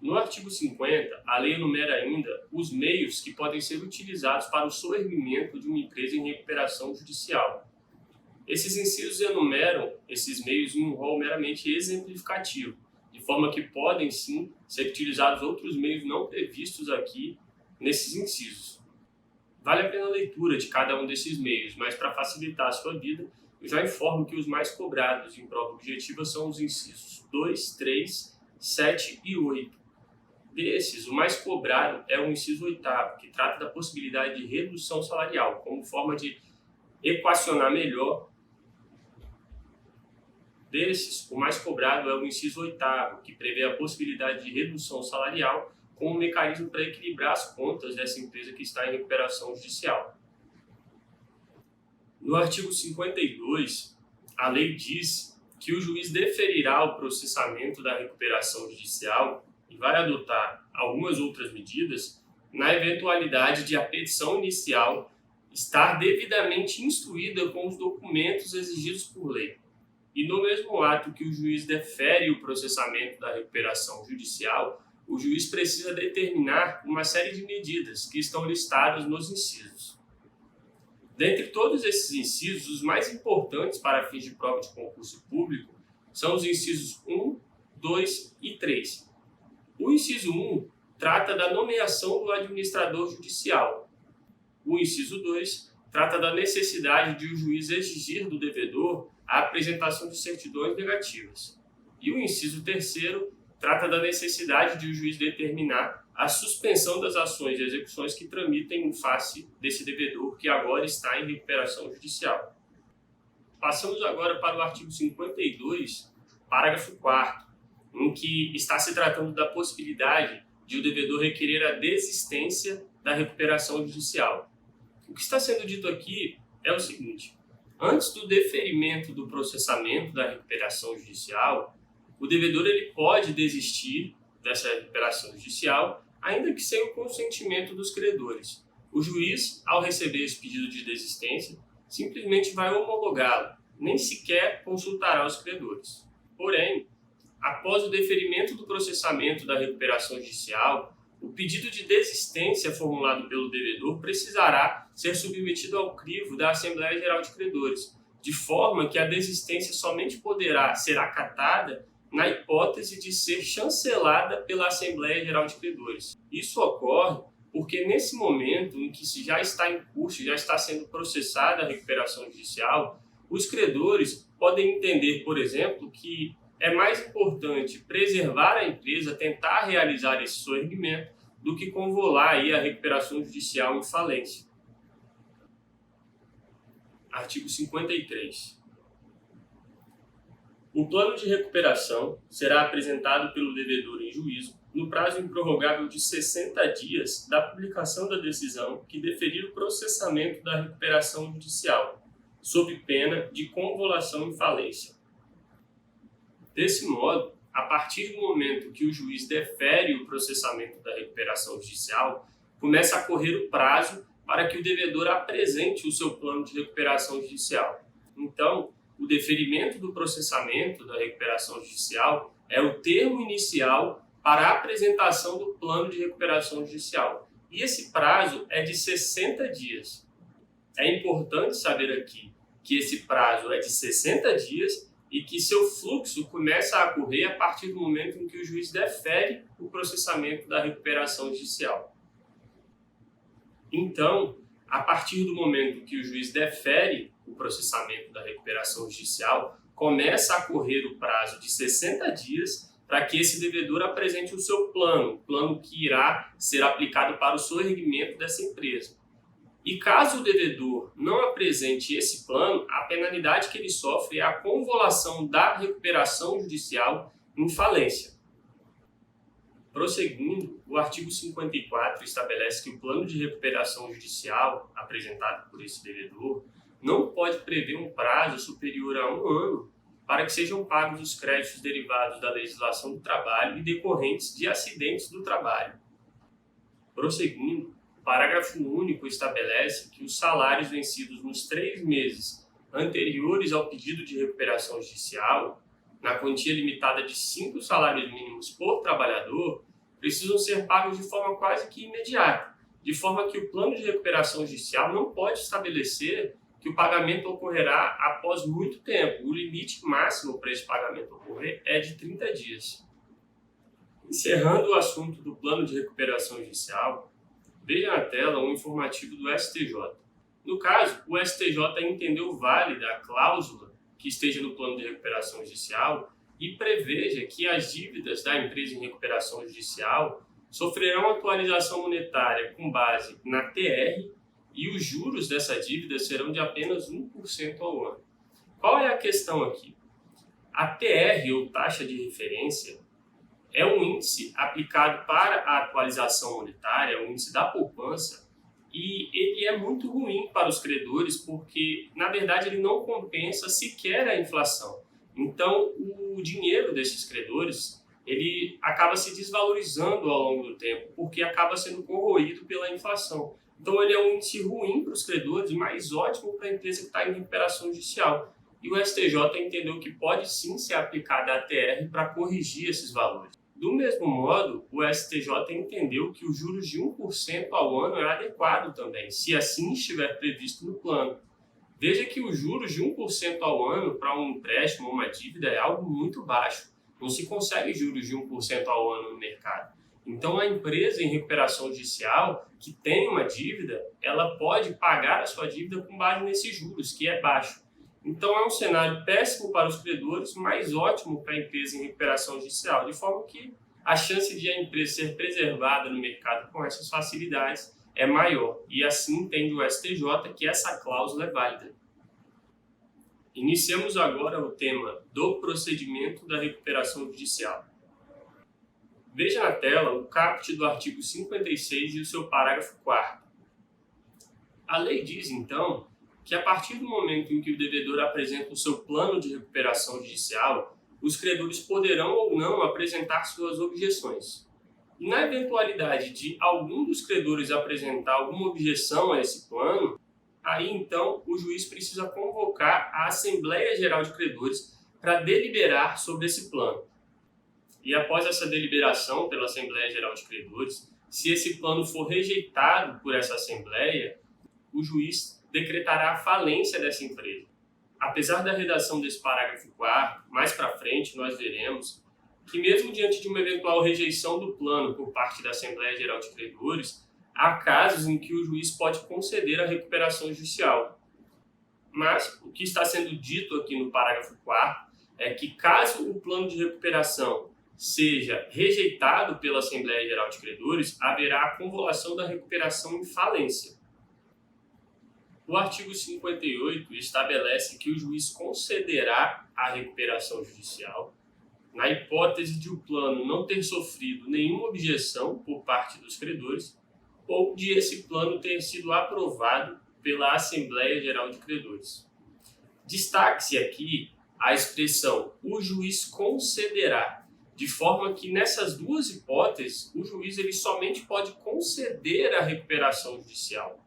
No artigo 50, a lei enumera ainda os meios que podem ser utilizados para o soerguimento de uma empresa em recuperação judicial. Esses incisos enumeram esses meios em um rol meramente exemplificativo, de forma que podem sim ser utilizados outros meios não previstos aqui nesses incisos. Vale a pena a leitura de cada um desses meios, mas para facilitar a sua vida, eu já informo que os mais cobrados em prova objetiva são os incisos 2, 3, 7 e 8. Desses, o mais cobrado é o inciso 8º, que trata da possibilidade de redução salarial, como forma de equacionar melhor. Desses, o mais cobrado é o inciso 8º, que prevê a possibilidade de redução salarial como um mecanismo para equilibrar as contas dessa empresa que está em recuperação judicial. No artigo 52, a lei diz que o juiz deferirá o processamento da recuperação judicial e vai adotar algumas outras medidas na eventualidade de a petição inicial estar devidamente instruída com os documentos exigidos por lei. E no mesmo ato que o juiz defere o processamento da recuperação judicial, o juiz precisa determinar uma série de medidas que estão listadas nos incisos. Dentre todos esses incisos, os mais importantes para fins de prova de concurso público são os incisos 1, 2 e 3. O inciso 1 trata da nomeação do administrador judicial. O inciso 2 trata da necessidade de o juiz exigir do devedor a apresentação de certidões negativas. E o inciso 3º trata da necessidade de o juiz determinar a suspensão das ações e execuções que tramitem em face desse devedor que agora está em recuperação judicial. Passamos agora para o artigo 52, parágrafo 4º, em que está se tratando da possibilidade de o devedor requerer a desistência da recuperação judicial. O que está sendo dito aqui é o seguinte: antes do deferimento do processamento da recuperação judicial, o devedor ele pode desistir dessa recuperação judicial, ainda que sem o consentimento dos credores. O juiz, ao receber esse pedido de desistência, simplesmente vai homologá-lo, nem sequer consultará os credores. Porém, após o deferimento do processamento da recuperação judicial, o pedido de desistência formulado pelo devedor precisará ser submetido ao crivo da Assembleia Geral de Credores, de forma que a desistência somente poderá ser acatada na hipótese de ser chancelada pela Assembleia Geral de Credores. Isso ocorre porque nesse momento em que se já está em curso, já está sendo processada a recuperação judicial, os credores podem entender, por exemplo, que é mais importante preservar a empresa, tentar realizar esse soerguimento, do que convolar aí a recuperação judicial em falência. Artigo 53. O plano de recuperação será apresentado pelo devedor em juízo no prazo improrrogável de 60 dias da publicação da decisão que deferir o processamento da recuperação judicial, sob pena de convolução em falência. Desse modo, a partir do momento que o juiz defere o processamento da recuperação judicial, começa a correr o prazo para que o devedor apresente o seu plano de recuperação judicial. Então, o deferimento do processamento da recuperação judicial é o termo inicial para a apresentação do plano de recuperação judicial. E esse prazo é de 60 dias. É importante saber aqui que esse prazo é de 60 dias e que seu fluxo começa a ocorrer a partir do momento em que o juiz defere o processamento da recuperação judicial. Então, a partir do momento que o juiz defere o processamento da recuperação judicial, começa a correr o prazo de 60 dias para que esse devedor apresente o seu plano, o plano que irá ser aplicado para o soerguimento dessa empresa. E caso o devedor não apresente esse plano, a penalidade que ele sofre é a convolução da recuperação judicial em falência. Prosseguindo, o artigo 54 estabelece que o plano de recuperação judicial apresentado por esse devedor não pode prever um prazo superior a 1 ano para que sejam pagos os créditos derivados da legislação do trabalho e decorrentes de acidentes do trabalho. Prosseguindo, o parágrafo único estabelece que os salários vencidos nos 3 meses anteriores ao pedido de recuperação judicial, na quantia limitada de 5 salários mínimos por trabalhador, precisam ser pagos de forma quase que imediata, de forma que o plano de recuperação judicial não pode estabelecer que o pagamento ocorrerá após muito tempo. O limite máximo para esse pagamento ocorrer é de 30 dias. Encerrando o assunto do plano de recuperação judicial, veja na tela um informativo do STJ. No caso, o STJ entendeu válida a cláusula que esteja no plano de recuperação judicial e preveja que as dívidas da empresa em recuperação judicial sofrerão atualização monetária com base na TR e os juros dessa dívida serão de apenas 1% ao ano. Qual é a questão aqui? A TR, ou taxa de referência, é um índice aplicado para a atualização monetária, é um índice da poupança, e ele é muito ruim para os credores porque, na verdade, ele não compensa sequer a inflação. Então, o dinheiro desses credores, ele acaba se desvalorizando ao longo do tempo, porque acaba sendo corroído pela inflação. Então, ele é um índice ruim para os credores, mas ótimo para a empresa que está em recuperação judicial. E o STJ entendeu que pode sim ser aplicada a ATR para corrigir esses valores. Do mesmo modo, o STJ entendeu que os juros de 1% ao ano é adequado também, se assim estiver previsto no plano. Veja que os juros de 1% ao ano para um empréstimo ou uma dívida é algo muito baixo. Não se consegue juros de 1% ao ano no mercado. Então, a empresa em recuperação judicial que tem uma dívida, ela pode pagar a sua dívida com base nesses juros, que é baixo. Então, é um cenário péssimo para os credores, mas ótimo para a empresa em recuperação judicial, de forma que a chance de a empresa ser preservada no mercado com essas facilidades é maior. E assim entende o STJ que essa cláusula é válida. Iniciamos agora o tema do procedimento da recuperação judicial. Veja na tela o caput do artigo 56 e o seu parágrafo 4º. A lei diz, então, que a partir do momento em que o devedor apresenta o seu plano de recuperação judicial, os credores poderão ou não apresentar suas objeções. E na eventualidade de algum dos credores apresentar alguma objeção a esse plano, aí então o juiz precisa convocar a Assembleia Geral de Credores para deliberar sobre esse plano. E após essa deliberação pela Assembleia Geral de Credores, se esse plano for rejeitado por essa Assembleia, o juiz decretará a falência dessa empresa. Apesar da redação desse parágrafo 4º, mais para frente nós veremos que mesmo diante de uma eventual rejeição do plano por parte da Assembleia Geral de Credores, há casos em que o juiz pode conceder a recuperação judicial. Mas o que está sendo dito aqui no parágrafo 4º é que caso o plano de recuperação seja rejeitado pela Assembleia Geral de Credores, haverá a convolução da recuperação em falência. O artigo 58 estabelece que o juiz concederá a recuperação judicial na hipótese de o plano não ter sofrido nenhuma objeção por parte dos credores ou de esse plano ter sido aprovado pela Assembleia Geral de Credores. Destaque-se aqui a expressão "o juiz concederá", de forma que nessas duas hipóteses o juiz ele somente pode conceder a recuperação judicial.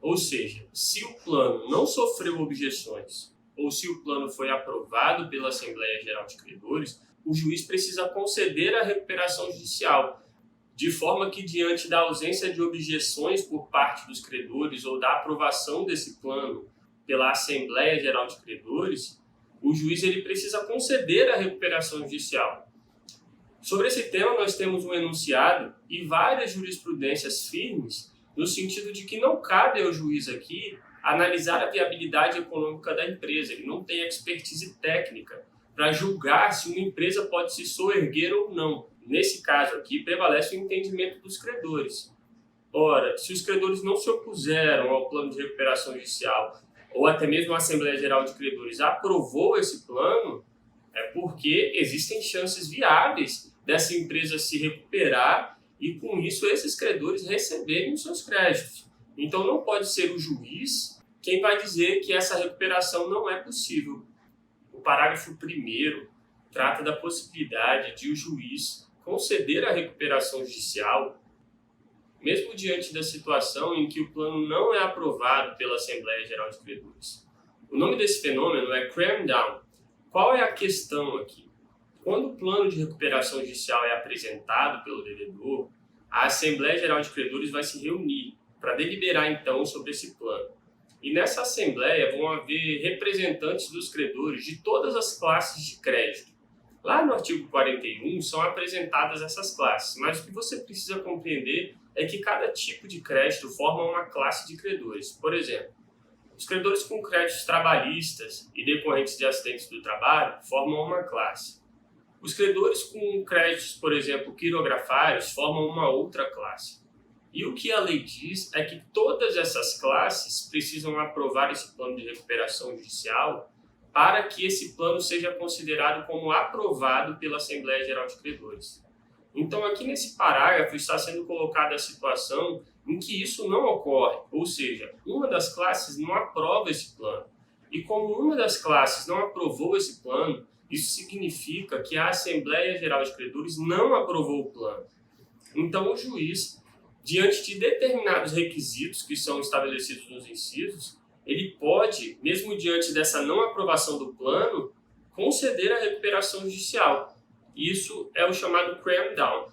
Ou seja, se o plano não sofreu objeções ou se o plano foi aprovado pela Assembleia Geral de Credores, o juiz precisa conceder a recuperação judicial, de forma que diante da ausência de objeções por parte dos credores ou da aprovação desse plano pela Assembleia Geral de Credores, o juiz ele precisa conceder a recuperação judicial. Sobre esse tema nós temos um enunciado e várias jurisprudências firmes no sentido de que não cabe ao juiz aqui analisar a viabilidade econômica da empresa. Ele não tem expertise técnica para julgar se uma empresa pode se soerguer ou não. Nesse caso aqui, prevalece o entendimento dos credores. Ora, se os credores não se opuseram ao plano de recuperação judicial, ou até mesmo a Assembleia Geral de Credores aprovou esse plano, é porque existem chances viáveis dessa empresa se recuperar e, com isso, esses credores receberem os seus créditos. Então, não pode ser o juiz quem vai dizer que essa recuperação não é possível. O parágrafo 1º trata da possibilidade de o juiz conceder a recuperação judicial, mesmo diante da situação em que o plano não é aprovado pela Assembleia Geral de Credores. O nome desse fenômeno é cram down. Qual é a questão aqui? Quando o plano de recuperação judicial é apresentado pelo devedor, a Assembleia Geral de Credores vai se reunir para deliberar então sobre esse plano. E nessa Assembleia vão haver representantes dos credores de todas as classes de crédito. Lá no artigo 41 são apresentadas essas classes, mas o que você precisa compreender é que cada tipo de crédito forma uma classe de credores. Por exemplo, os credores com créditos trabalhistas e decorrentes de acidentes do trabalho formam uma classe. Os credores com créditos, por exemplo, quirografários, formam uma outra classe. E o que a lei diz é que todas essas classes precisam aprovar esse plano de recuperação judicial para que esse plano seja considerado como aprovado pela Assembleia Geral de Credores. Então, aqui nesse parágrafo está sendo colocada a situação em que isso não ocorre, ou seja, uma das classes não aprova esse plano. E como uma das classes não aprovou esse plano, isso significa que a Assembleia Geral de Credores não aprovou o plano. Então, o juiz, diante de determinados requisitos que são estabelecidos nos incisos, ele pode, mesmo diante dessa não aprovação do plano, conceder a recuperação judicial. Isso é o chamado cram down.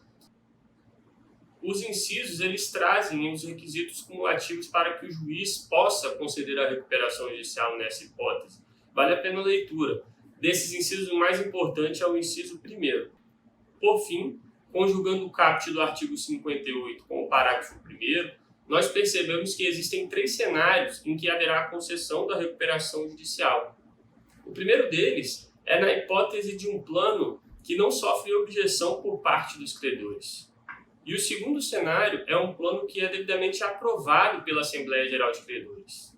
Os incisos eles trazem os requisitos cumulativos para que o juiz possa conceder a recuperação judicial nessa hipótese. Vale a pena a leitura. Desses incisos, o mais importante é o inciso 1º. Por fim, conjugando o caput do artigo 58 com o parágrafo 1º, nós percebemos que existem 3 cenários em que haverá a concessão da recuperação judicial. O primeiro deles é na hipótese de um plano que não sofre objeção por parte dos credores. E o segundo cenário é um plano que é devidamente aprovado pela Assembleia Geral de Credores.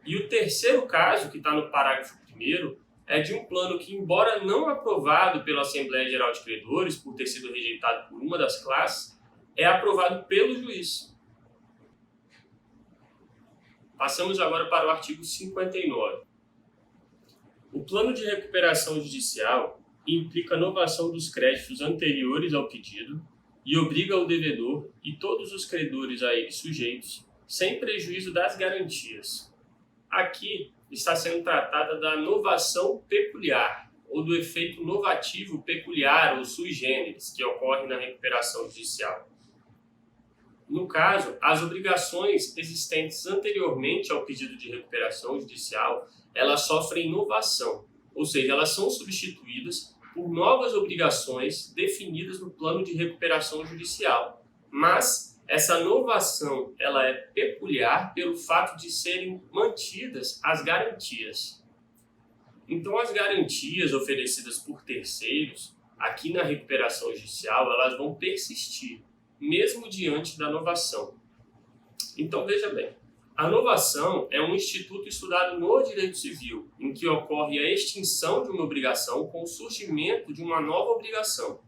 E o terceiro caso, que está no parágrafo 1º, é de um plano que, embora não aprovado pela Assembleia Geral de Credores, por ter sido rejeitado por uma das classes, é aprovado pelo juiz. Passamos agora para o artigo 59. O plano de recuperação judicial implica a novação dos créditos anteriores ao pedido e obriga o devedor e todos os credores a ele sujeitos, sem prejuízo das garantias. Aqui está sendo tratada da novação peculiar, ou do efeito novativo peculiar ou sui generis, que ocorre na recuperação judicial. No caso, as obrigações existentes anteriormente ao pedido de recuperação judicial, elas sofrem novação, ou seja, elas são substituídas por novas obrigações definidas no plano de recuperação judicial. Mas essa novação ela é peculiar pelo fato de serem mantidas as garantias. Então, as garantias oferecidas por terceiros, aqui na recuperação judicial, elas vão persistir, mesmo diante da novação. Então, veja bem, a novação é um instituto estudado no direito civil, em que ocorre a extinção de uma obrigação com o surgimento de uma nova obrigação.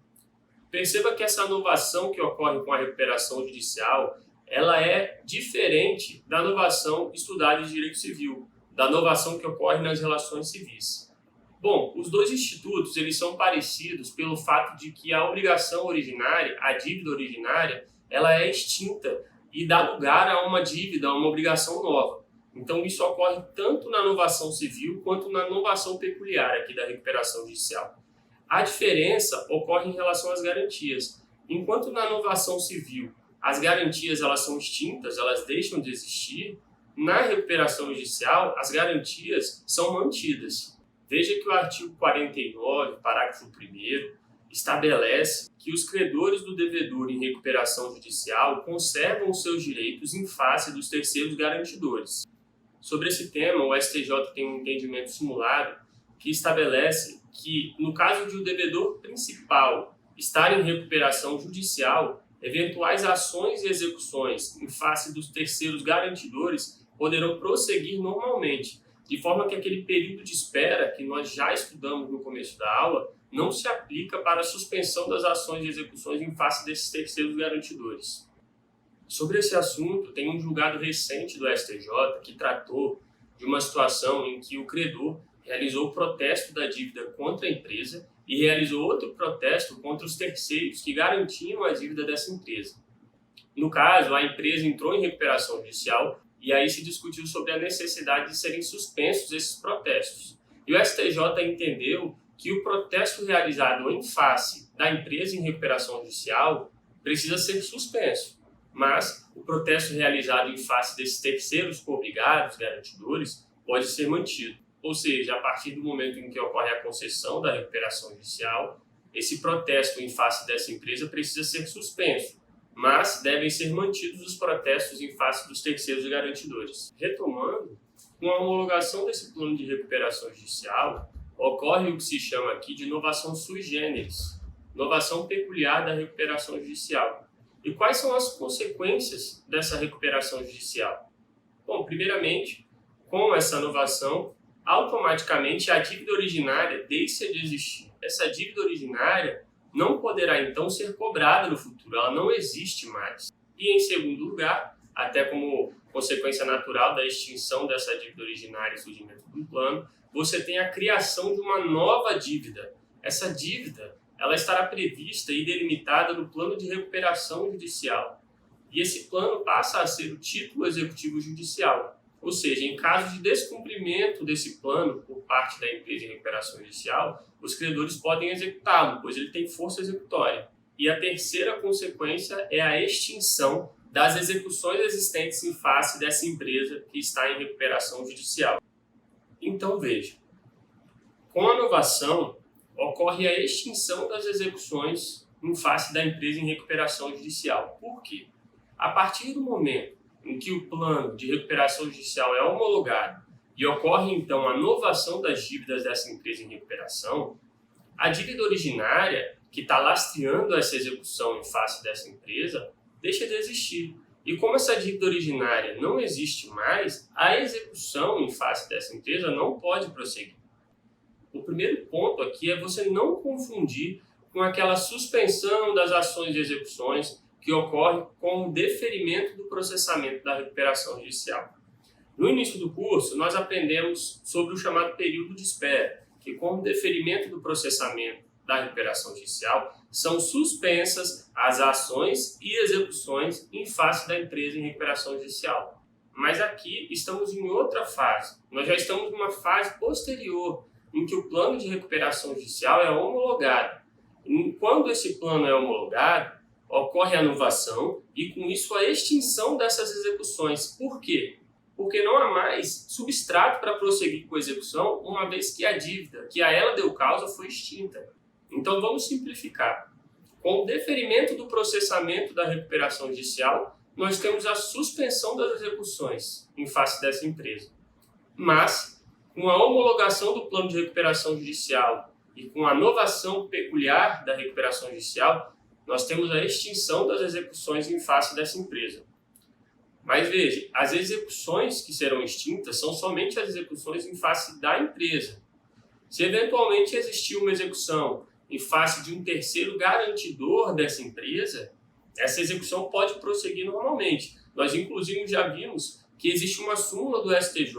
Perceba que essa novação que ocorre com a recuperação judicial, ela é diferente da novação estudada em direito civil, da novação que ocorre nas relações civis. Bom, os dois institutos eles são parecidos pelo fato de que a obrigação originária, a dívida originária, ela é extinta e dá lugar a uma dívida, a uma obrigação nova. Então isso ocorre tanto na novação civil quanto na novação peculiar aqui da recuperação judicial. A diferença ocorre em relação às garantias. Enquanto na novação civil as garantias elas são extintas, elas deixam de existir, na recuperação judicial as garantias são mantidas. Veja que o artigo 49, parágrafo 1º, estabelece que os credores do devedor em recuperação judicial conservam os seus direitos em face dos terceiros garantidores. Sobre esse tema, o STJ tem um entendimento simulado que estabelece que, no caso de o devedor principal estar em recuperação judicial, eventuais ações e execuções em face dos terceiros garantidores poderão prosseguir normalmente, de forma que aquele período de espera que nós já estudamos no começo da aula não se aplica para a suspensão das ações e execuções em face desses terceiros garantidores. Sobre esse assunto, tem um julgado recente do STJ que tratou de uma situação em que o credor realizou o protesto da dívida contra a empresa e realizou outro protesto contra os terceiros que garantiam a dívida dessa empresa. No caso, a empresa entrou em recuperação judicial e aí se discutiu sobre a necessidade de serem suspensos esses protestos. E o STJ entendeu que o protesto realizado em face da empresa em recuperação judicial precisa ser suspenso, mas o protesto realizado em face desses terceiros coobrigados, garantidores, pode ser mantido. Ou seja, a partir do momento em que ocorre a concessão da recuperação judicial, esse protesto em face dessa empresa precisa ser suspenso, mas devem ser mantidos os protestos em face dos terceiros garantidores. Retomando, com a homologação desse plano de recuperação judicial, ocorre o que se chama aqui de novação sui generis, novação peculiar da recuperação judicial. E quais são as consequências dessa recuperação judicial? Bom, primeiramente, com essa novação, automaticamente a dívida originária deixa de existir. Essa dívida originária não poderá então ser cobrada no futuro, ela não existe mais. E em segundo lugar, até como consequência natural da extinção dessa dívida originária e surgimento do plano, você tem a criação de uma nova dívida. Essa dívida ela estará prevista e delimitada no plano de recuperação judicial. E esse plano passa a ser o título executivo judicial. Ou seja, em caso de descumprimento desse plano por parte da empresa em recuperação judicial, os credores podem executá-lo, pois ele tem força executória. E a terceira consequência é a extinção das execuções existentes em face dessa empresa que está em recuperação judicial. Então veja, com a novação ocorre a extinção das execuções em face da empresa em recuperação judicial. Por quê? A partir do momento em que o plano de recuperação judicial é homologado e ocorre então a novação das dívidas dessa empresa em recuperação, a dívida originária que está lastreando essa execução em face dessa empresa deixa de existir. E como essa dívida originária não existe mais, a execução em face dessa empresa não pode prosseguir. O primeiro ponto aqui é você não confundir com aquela suspensão das ações de execuções que ocorre com o deferimento do processamento da recuperação judicial. No início do curso, nós aprendemos sobre o chamado período de espera, que com o deferimento do processamento da recuperação judicial, são suspensas as ações e execuções em face da empresa em recuperação judicial. Mas aqui estamos em outra fase. Nós já estamos numa fase posterior, em que o plano de recuperação judicial é homologado. E quando esse plano é homologado, ocorre a novação e, com isso, a extinção dessas execuções. Por quê? Porque não há mais substrato para prosseguir com a execução, uma vez que a dívida que a ela deu causa foi extinta. Então, vamos simplificar. Com o deferimento do processamento da recuperação judicial, nós temos a suspensão das execuções em face dessa empresa. Mas, com a homologação do plano de recuperação judicial e com a novação peculiar da recuperação judicial, nós temos a extinção das execuções em face dessa empresa. Mas veja, as execuções que serão extintas são somente as execuções em face da empresa. Se eventualmente existir uma execução em face de um terceiro garantidor dessa empresa, essa execução pode prosseguir normalmente. Nós, inclusive, já vimos que existe uma súmula do STJ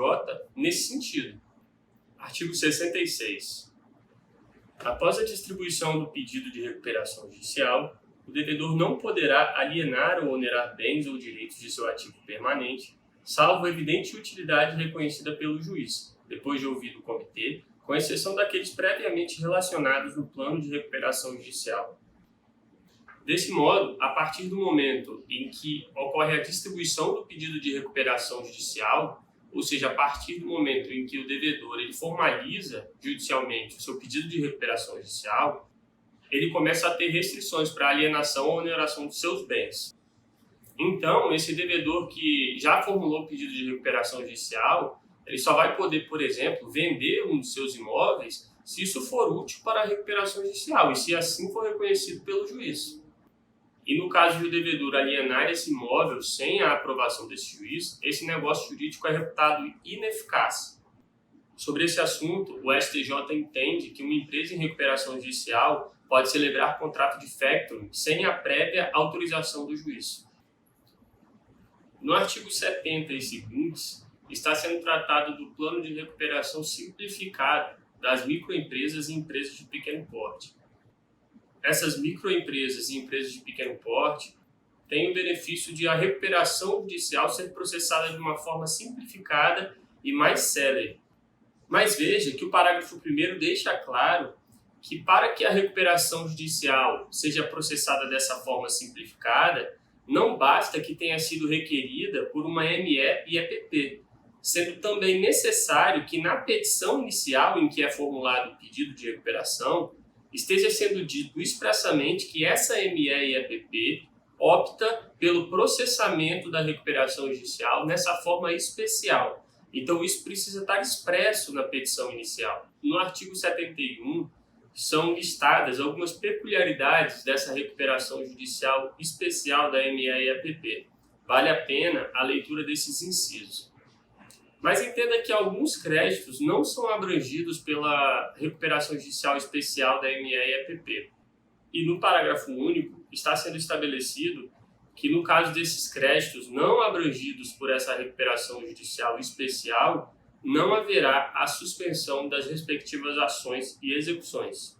nesse sentido. Artigo 66. Após a distribuição do pedido de recuperação judicial, o devedor não poderá alienar ou onerar bens ou direitos de seu ativo permanente, salvo evidente utilidade reconhecida pelo juiz, depois de ouvido o comitê, com exceção daqueles previamente relacionados no plano de recuperação judicial. Desse modo, a partir do momento em que ocorre a distribuição do pedido de recuperação judicial, ou seja, a partir do momento em que o devedor ele formaliza judicialmente o seu pedido de recuperação judicial, ele começa a ter restrições para alienação ou oneração dos seus bens. Então, esse devedor que já formulou o pedido de recuperação judicial, ele só vai poder, por exemplo, vender um dos seus imóveis se isso for útil para a recuperação judicial e se assim for reconhecido pelo juiz. E no caso de o devedor alienar esse imóvel sem a aprovação desse juiz, esse negócio jurídico é reputado ineficaz. Sobre esse assunto, o STJ entende que uma empresa em recuperação judicial pode celebrar contrato de factoring sem a prévia autorização do juiz. No artigo 70 e seguintes, está sendo tratado do plano de recuperação simplificado das microempresas e empresas de pequeno porte. Essas microempresas e empresas de pequeno porte têm o benefício de a recuperação judicial ser processada de uma forma simplificada e mais célere. Mas veja que o parágrafo 1º deixa claro que para que a recuperação judicial seja processada dessa forma simplificada, não basta que tenha sido requerida por uma ME e EPP, sendo também necessário que na petição inicial em que é formulado o pedido de recuperação, esteja sendo dito expressamente que essa ME e EPP opta pelo processamento da recuperação judicial nessa forma especial. Então isso precisa estar expresso na petição inicial. No artigo 71, são listadas algumas peculiaridades dessa recuperação judicial especial da ME e EPP. Vale a pena a leitura desses incisos. Mas entenda que alguns créditos não são abrangidos pela recuperação judicial especial da ME e EPP. E no parágrafo único está sendo estabelecido que no caso desses créditos não abrangidos por essa recuperação judicial especial, não haverá a suspensão das respectivas ações e execuções.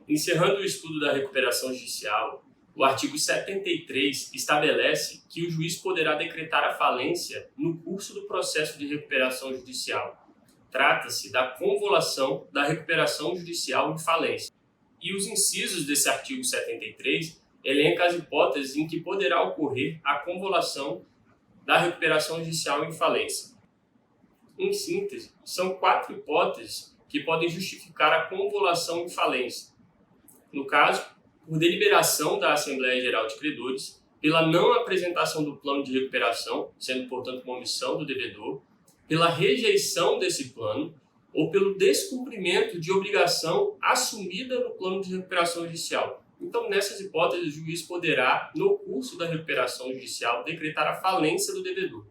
Encerrando o estudo da recuperação judicial, o artigo 73 estabelece que o juiz poderá decretar a falência no curso do processo de recuperação judicial. Trata-se da convolução da recuperação judicial em falência. E os incisos desse artigo 73 elencam as hipóteses em que poderá ocorrer a convolução da recuperação judicial em falência. Em síntese, são 4 hipóteses que podem justificar a convolução em falência. No caso, por deliberação da Assembleia Geral de Credores, pela não apresentação do plano de recuperação, sendo, portanto, uma omissão do devedor, pela rejeição desse plano ou pelo descumprimento de obrigação assumida no plano de recuperação judicial. Então, nessas hipóteses, o juiz poderá, no curso da recuperação judicial, decretar a falência do devedor.